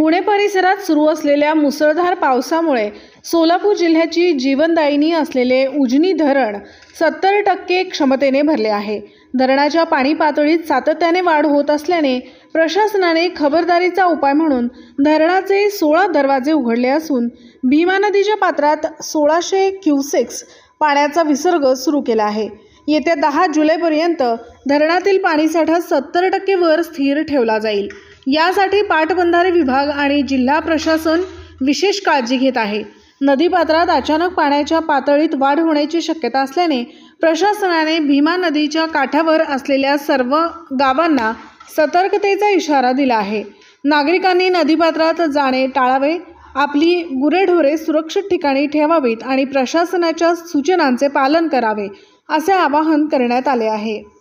पुणे परिसरात सुरू असलेल्या मुसळधार पावसामुळे सोलापूर जिल्ह्याची जीवनदायिनी असलेले उजनी धरण 70% क्षमतेने भरले आहे। धरणाच्या पाणी पातळीत सातत्याने वाढ होत असल्याने प्रशासनाने खबरदारीचा उपाय म्हणून धरणाचे 16 दरवाजे उघडले असून भीमा नदीच्या पात्रात 1600 क्युसेक्स पाण्याचा विसर्ग सुरू केला आहे। येत्या 10 जुलैपर्यंत धरणातील पाणीसाठा 70% वर स्थिर ठेवला जाईल। यासाठी पाटबंधारे विभाग आणि जिल्हा प्रशासन विशेष काळजी घेत आहे। नदीपात्रात अचानक पाण्याच्या पातळीत वाढ होण्याची शक्यता असल्याने प्रशासनाने भीमा नदीच्या काठावर असलेल्या सर्व गावांना सतर्कतेचा इशारा दिला आहे। नागरिकांनी नदीपात्रात जाणे टाळावे, आपली गुरेढोरे सुरक्षित ठिकाणी ठेवावीत आणि प्रशासनाच्या सूचनांचे पालन करावे असे आवाहन करण्यात आले आहे।